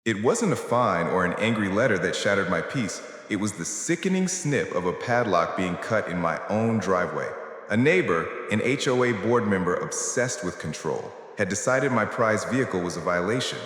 It wasn't a fine or an angry letter that shattered my peace. It was the sickening snip of a padlock being cut in my own driveway. A neighbor, an HOA board member obsessed with control, had decided my prized vehicle was a violation.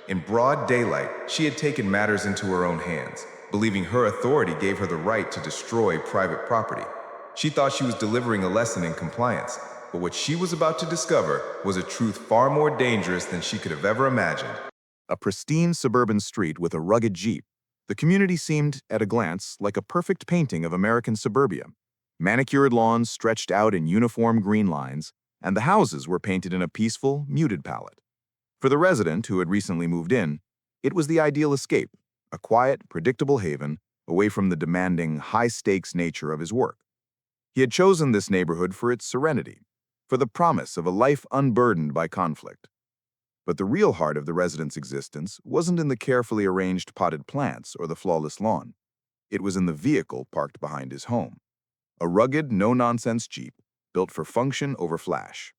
In broad daylight, she had taken matters into her own hands, believing her authority gave her the right to destroy private property. She thought she was delivering a lesson in compliance, but what she was about to discover was a truth far more dangerous than she could have ever imagined. A pristine suburban street with a rugged Jeep, the community seemed, at a glance, like a perfect painting of American suburbia. Manicured lawns stretched out in uniform green lines, and the houses were painted in a peaceful, muted palette. For the resident who had recently moved in, it was the ideal escape, a quiet, predictable haven away from the demanding, high-stakes nature of his work. He had chosen this neighborhood for its serenity, for the promise of a life unburdened by conflict. But the real heart of the resident's existence wasn't in the carefully arranged potted plants or the flawless lawn. It was in the vehicle parked behind his home. A rugged, no-nonsense Jeep, built for function over flash.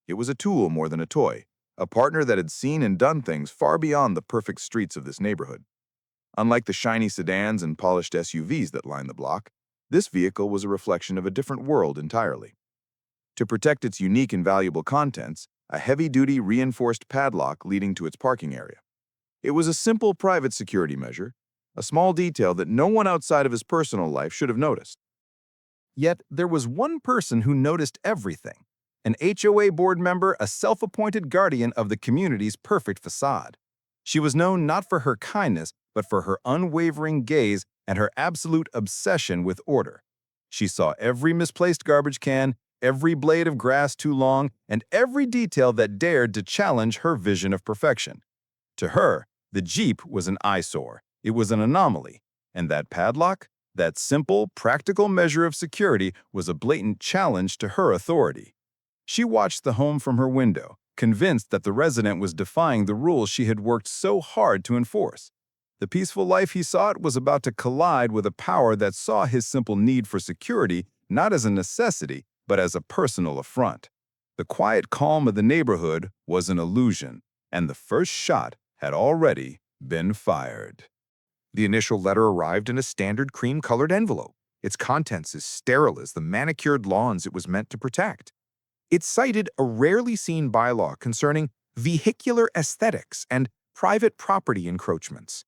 It was a tool more than a toy, a partner that had seen and done things far beyond the perfect streets of this neighborhood. Unlike the shiny sedans and polished SUVs that lined the block, this vehicle was a reflection of a different world entirely. To protect its unique and valuable contents, a heavy-duty reinforced padlock leading to its parking area. It was a simple private security measure, a small detail that no one outside of his personal life should have noticed. Yet there was one person who noticed everything, an HOA board member, a self-appointed guardian of the community's perfect facade. She was known not for her kindness, but for her unwavering gaze and her absolute obsession with order. She saw every misplaced garbage can, every blade of grass too long, and every detail that dared to challenge her vision of perfection. To her, the Jeep was an eyesore. It was an anomaly. And that padlock, that simple, practical measure of security, was a blatant challenge to her authority. She watched the home from her window, convinced that the resident was defying the rules she had worked so hard to enforce. The peaceful life he sought was about to collide with a power that saw his simple need for security not as a necessity, but as a personal affront. The quiet calm of the neighborhood was an illusion, and the first shot had already been fired. The initial letter arrived in a standard cream-colored envelope, its contents as sterile as the manicured lawns it was meant to protect. It cited a rarely seen bylaw concerning vehicular aesthetics and private property encroachments.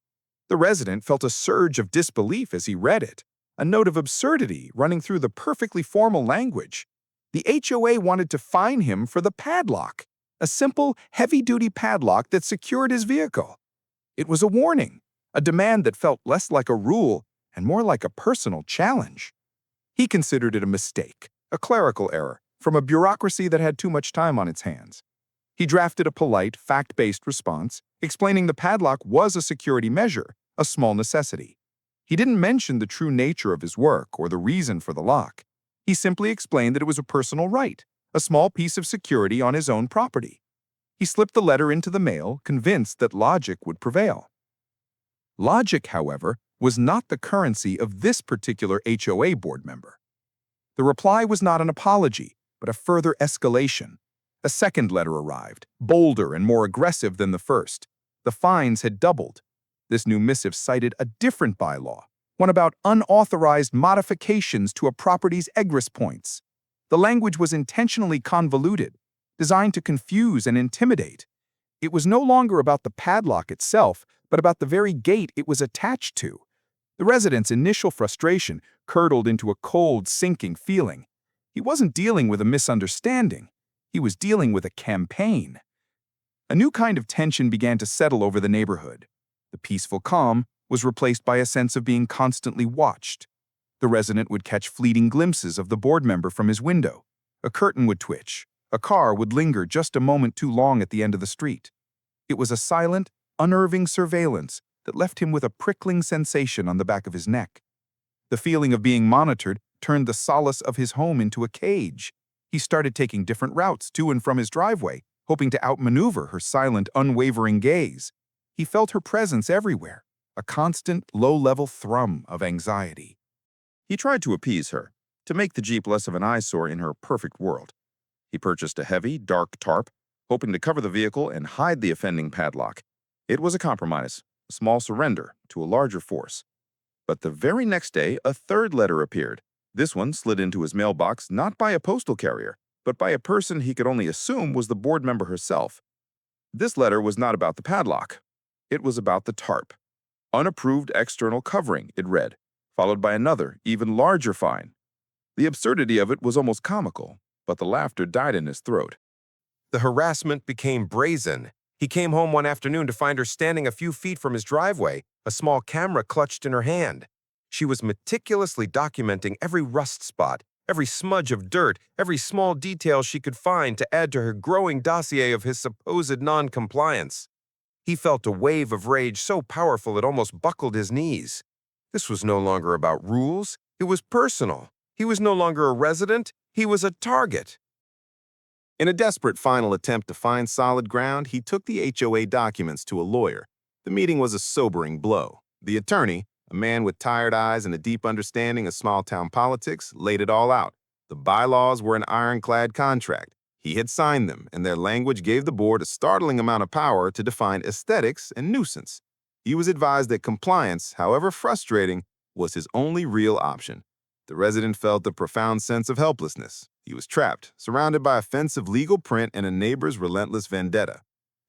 The resident felt a surge of disbelief as he read it, a note of absurdity running through the perfectly formal language. The HOA wanted to fine him for the padlock, a simple, heavy-duty padlock that secured his vehicle. It was a warning, a demand that felt less like a rule and more like a personal challenge. He considered it a mistake, a clerical error, from a bureaucracy that had too much time on its hands. He drafted a polite, fact-based response, explaining the padlock was a security measure, a small necessity. He didn't mention the true nature of his work or the reason for the lock. He simply explained that it was a personal right, a small piece of security on his own property. He slipped the letter into the mail, convinced that logic would prevail. Logic, however, was not the currency of this particular HOA board member. The reply was not an apology, but a further escalation. A second letter arrived, bolder and more aggressive than the first. The fines had doubled. This new missive cited a different bylaw, one about unauthorized modifications to a property's egress points. The language was intentionally convoluted, designed to confuse and intimidate. It was no longer about the padlock itself, but about the very gate it was attached to. The resident's initial frustration curdled into a cold, sinking feeling. He wasn't dealing with a misunderstanding. He was dealing with a campaign. A new kind of tension began to settle over the neighborhood. The peaceful calm was replaced by a sense of being constantly watched. The resident would catch fleeting glimpses of the board member from his window. A curtain would twitch. A car would linger just a moment too long at the end of the street. It was a silent, unnerving surveillance that left him with a prickling sensation on the back of his neck. The feeling of being monitored turned the solace of his home into a cage. He started taking different routes to and from his driveway, hoping to outmaneuver her silent, unwavering gaze. He felt her presence everywhere, a constant, low-level thrum of anxiety. He tried to appease her, to make the Jeep less of an eyesore in her perfect world. He purchased a heavy, dark tarp, hoping to cover the vehicle and hide the offending padlock. It was a compromise, a small surrender to a larger force. But the very next day, a third letter appeared. This one slid into his mailbox not by a postal carrier, but by a person he could only assume was the board member herself. This letter was not about the padlock. It was about the tarp. Unapproved external covering, it read, followed by another, even larger fine. The absurdity of it was almost comical, but the laughter died in his throat. The harassment became brazen. He came home one afternoon to find her standing a few feet from his driveway, a small camera clutched in her hand. She was meticulously documenting every rust spot, every smudge of dirt, every small detail she could find to add to her growing dossier of his supposed non-compliance. He felt a wave of rage so powerful it almost buckled his knees. This was no longer about rules, it was personal. He was no longer a resident, he was a target. In a desperate final attempt to find solid ground, he took the HOA documents to a lawyer. The meeting was a sobering blow. The attorney, a man with tired eyes and a deep understanding of small-town politics, laid it all out. The bylaws were an ironclad contract. He had signed them, and their language gave the board a startling amount of power to define aesthetics and nuisance. He was advised that compliance, however frustrating, was his only real option. The resident felt a profound sense of helplessness. He was trapped, surrounded by offensive legal print and a neighbor's relentless vendetta.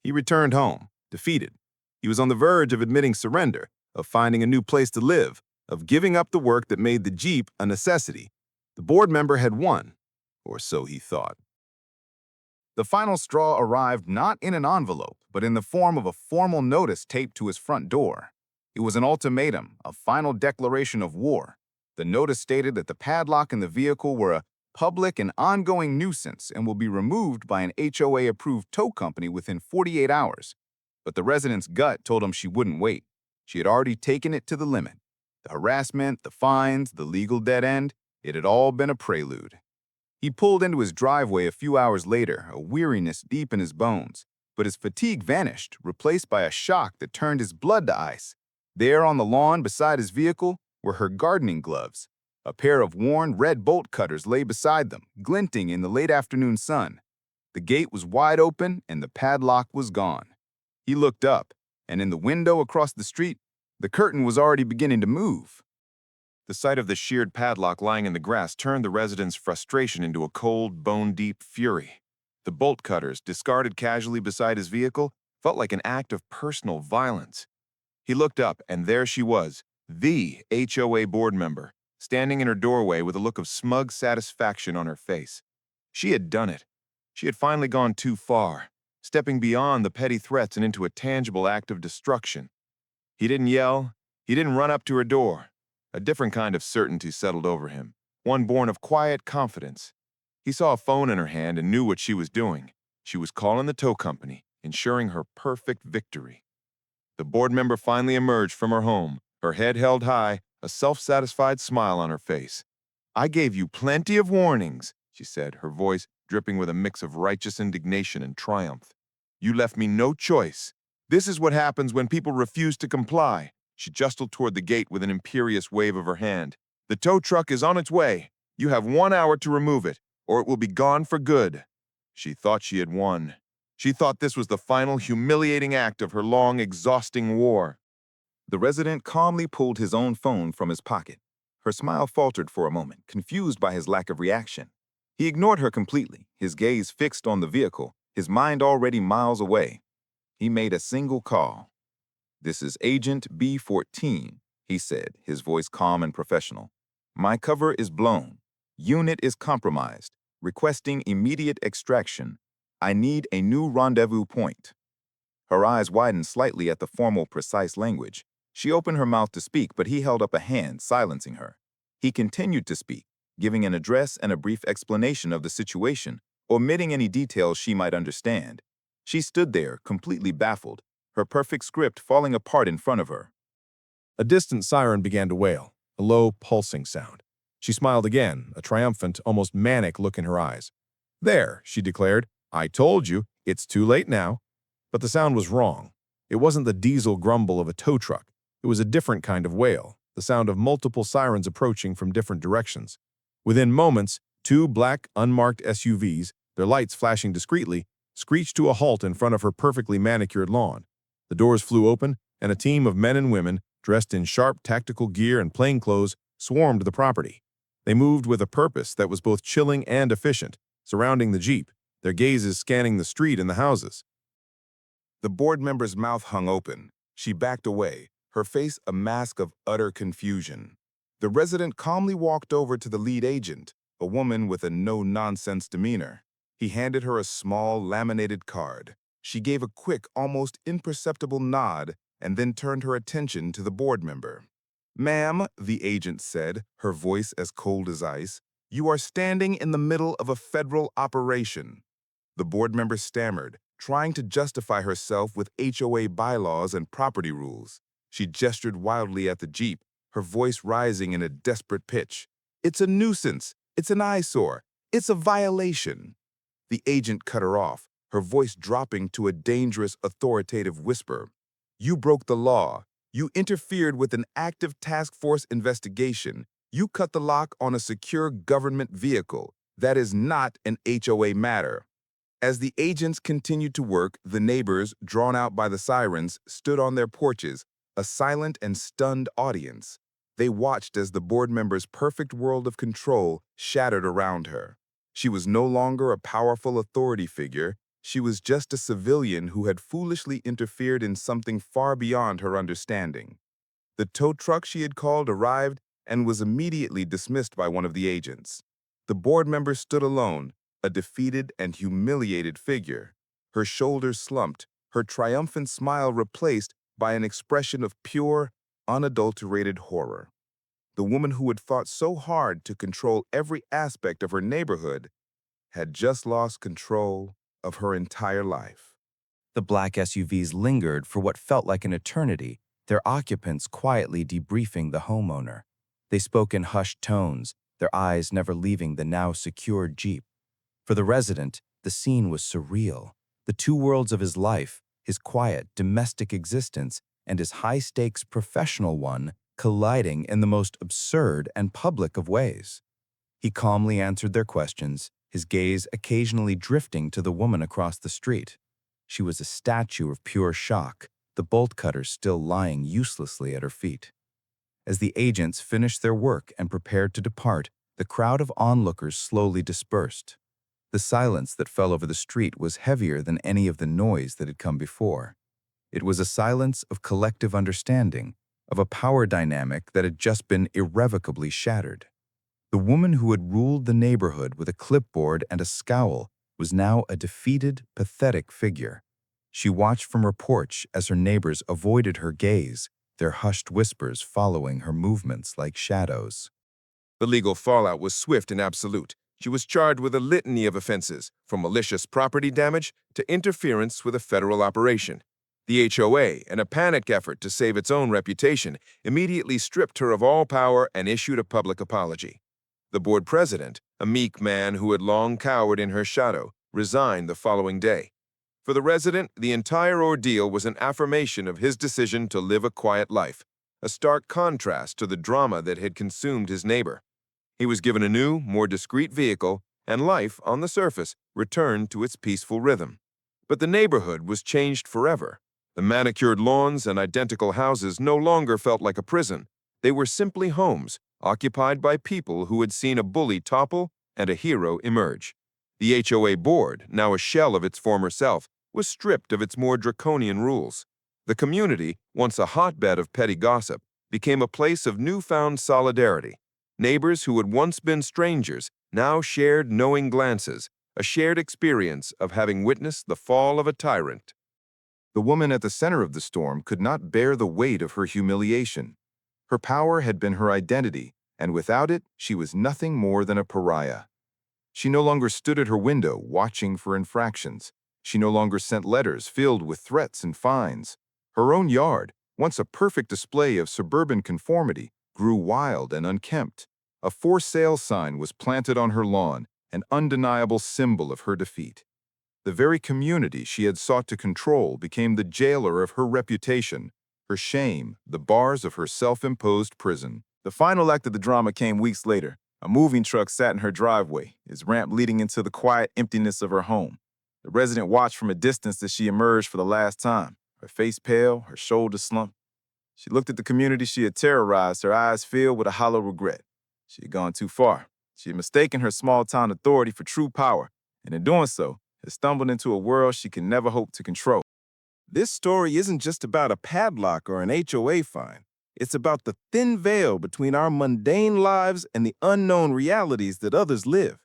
He returned home, defeated. He was on the verge of admitting surrender, of finding a new place to live, of giving up the work that made the Jeep a necessity. The board member had won, or so he thought. The final straw arrived not in an envelope, but in the form of a formal notice taped to his front door. It was an ultimatum, a final declaration of war. The notice stated that the padlock and the vehicle were a public and ongoing nuisance and will be removed by an HOA-approved tow company within 48 hours. But the resident's gut told him she wouldn't wait. She had already taken it to the limit. The harassment, the fines, the legal dead end, it had all been a prelude. He pulled into his driveway a few hours later, a weariness deep in his bones. But his fatigue vanished, replaced by a shock that turned his blood to ice. There on the lawn beside his vehicle were her gardening gloves. A pair of worn red bolt cutters lay beside them, glinting in the late afternoon sun. The gate was wide open and the padlock was gone. He looked up, and in the window across the street, the curtain was already beginning to move. The sight of the sheared padlock lying in the grass turned the resident's frustration into a cold, bone-deep fury. The bolt cutters, discarded casually beside his vehicle, felt like an act of personal violence. He looked up, and there she was, the HOA board member, standing in her doorway with a look of smug satisfaction on her face. She had done it. She had finally gone too far, stepping beyond the petty threats and into a tangible act of destruction. He didn't yell. He didn't run up to her door. A different kind of certainty settled over him, one born of quiet confidence. He saw a phone in her hand and knew what she was doing. She was calling the tow company, ensuring her perfect victory. The board member finally emerged from her home, her head held high, a self-satisfied smile on her face. "I gave you plenty of warnings," she said, her voice dripping with a mix of righteous indignation and triumph. "You left me no choice. This is what happens when people refuse to comply." She gestured toward the gate with an imperious wave of her hand. "The tow truck is on its way. You have 1 hour to remove it, or it will be gone for good." She thought she had won. She thought this was the final humiliating act of her long, exhausting war. The resident calmly pulled his own phone from his pocket. Her smile faltered for a moment, confused by his lack of reaction. He ignored her completely, his gaze fixed on the vehicle, his mind already miles away. He made a single call. "This is Agent B14, he said, his voice calm and professional. "My cover is blown. Unit is compromised. Requesting immediate extraction. I need a new rendezvous point." Her eyes widened slightly at the formal, precise language. She opened her mouth to speak, but he held up a hand, silencing her. He continued to speak, giving an address and a brief explanation of the situation, omitting any details she might understand. She stood there, completely baffled, her perfect script falling apart in front of her. A distant siren began to wail, a low, pulsing sound. She smiled again, a triumphant, almost manic look in her eyes. "There," she declared. "I told you, it's too late now." But the sound was wrong. It wasn't the diesel grumble of a tow truck. It was a different kind of wail, the sound of multiple sirens approaching from different directions. Within moments, 2 black, unmarked SUVs, their lights flashing discreetly, screeched to a halt in front of her perfectly manicured lawn. The doors flew open, and a team of men and women dressed in sharp tactical gear and plainclothes swarmed the property. They moved with a purpose that was both chilling and efficient, surrounding the Jeep, their gazes scanning the street and the houses. The board member's mouth hung open. She backed away, her face a mask of utter confusion. The resident calmly walked over to the lead agent, a woman with a no-nonsense demeanor. He handed her a small, laminated card. She gave a quick, almost imperceptible nod and then turned her attention to the board member. "Ma'am," the agent said, her voice as cold as ice, "you are standing in the middle of a federal operation." The board member stammered, trying to justify herself with HOA bylaws and property rules. She gestured wildly at the Jeep, her voice rising in a desperate pitch. "It's a nuisance. It's an eyesore. It's a violation." The agent cut her off, her voice dropping to a dangerous, authoritative whisper. "You broke the law. You interfered with an active task force investigation. You cut the lock on a secure government vehicle. That is not an HOA matter." As the agents continued to work, the neighbors, drawn out by the sirens, stood on their porches, a silent and stunned audience. They watched as the board member's perfect world of control shattered around her. She was no longer a powerful authority figure. She was just a civilian who had foolishly interfered in something far beyond her understanding. The tow truck she had called arrived and was immediately dismissed by one of the agents. The board member stood alone, a defeated and humiliated figure. Her shoulders slumped, her triumphant smile replaced by an expression of pure, unadulterated horror. The woman who had fought so hard to control every aspect of her neighborhood had just lost control of her entire life. The black SUVs lingered for what felt like an eternity, their occupants quietly debriefing the homeowner. They spoke in hushed tones, their eyes never leaving the now secured Jeep. For the resident, the scene was surreal. The two worlds of his life, his quiet, domestic existence, and his high-stakes professional one, colliding in the most absurd and public of ways. He calmly answered their questions, his gaze occasionally drifting to the woman across the street. She was a statue of pure shock, the bolt cutters still lying uselessly at her feet. As the agents finished their work and prepared to depart, the crowd of onlookers slowly dispersed. The silence that fell over the street was heavier than any of the noise that had come before. It was a silence of collective understanding, of a power dynamic that had just been irrevocably shattered. The woman who had ruled the neighborhood with a clipboard and a scowl was now a defeated, pathetic figure. She watched from her porch as her neighbors avoided her gaze, their hushed whispers following her movements like shadows. The legal fallout was swift and absolute. She was charged with a litany of offenses, from malicious property damage to interference with a federal operation. The HOA, in a panic effort to save its own reputation, immediately stripped her of all power and issued a public apology. The board president, a meek man who had long cowered in her shadow, resigned the following day. For the resident, the entire ordeal was an affirmation of his decision to live a quiet life, a stark contrast to the drama that had consumed his neighbor. He was given a new, more discreet vehicle, and life, on the surface, returned to its peaceful rhythm. But the neighborhood was changed forever. The manicured lawns and identical houses no longer felt like a prison. They were simply homes, occupied by people who had seen a bully topple and a hero emerge. The HOA board, now a shell of its former self, was stripped of its more draconian rules. The community, once a hotbed of petty gossip, became a place of newfound solidarity. Neighbors who had once been strangers now shared knowing glances, a shared experience of having witnessed the fall of a tyrant. The woman at the center of the storm could not bear the weight of her humiliation. Her power had been her identity, and without it, she was nothing more than a pariah. She no longer stood at her window watching for infractions. She no longer sent letters filled with threats and fines. Her own yard, once a perfect display of suburban conformity, grew wild and unkempt. A for sale sign was planted on her lawn, an undeniable symbol of her defeat. The very community she had sought to control became the jailer of her reputation, her shame, the bars of her self-imposed prison. The final act of the drama came weeks later. A moving truck sat in her driveway, its ramp leading into the quiet emptiness of her home. The resident watched from a distance as she emerged for the last time, her face pale, her shoulders slumped. She looked at the community she had terrorized, her eyes filled with a hollow regret. She had gone too far. She had mistaken her small-town authority for true power, and in doing so, had stumbled into a world she could never hope to control. This story isn't just about a padlock or an HOA fine. It's about the thin veil between our mundane lives and the unknown realities that others live.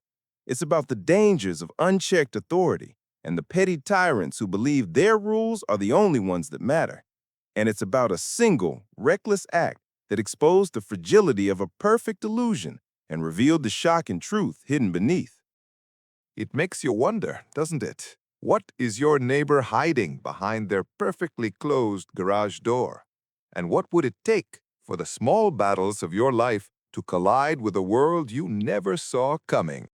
It's about the dangers of unchecked authority and the petty tyrants who believe their rules are the only ones that matter. And it's about a single, reckless act that exposed the fragility of a perfect illusion and revealed the shocking truth hidden beneath. It makes you wonder, doesn't it? What is your neighbor hiding behind their perfectly closed garage door? And what would it take for the small battles of your life to collide with a world you never saw coming?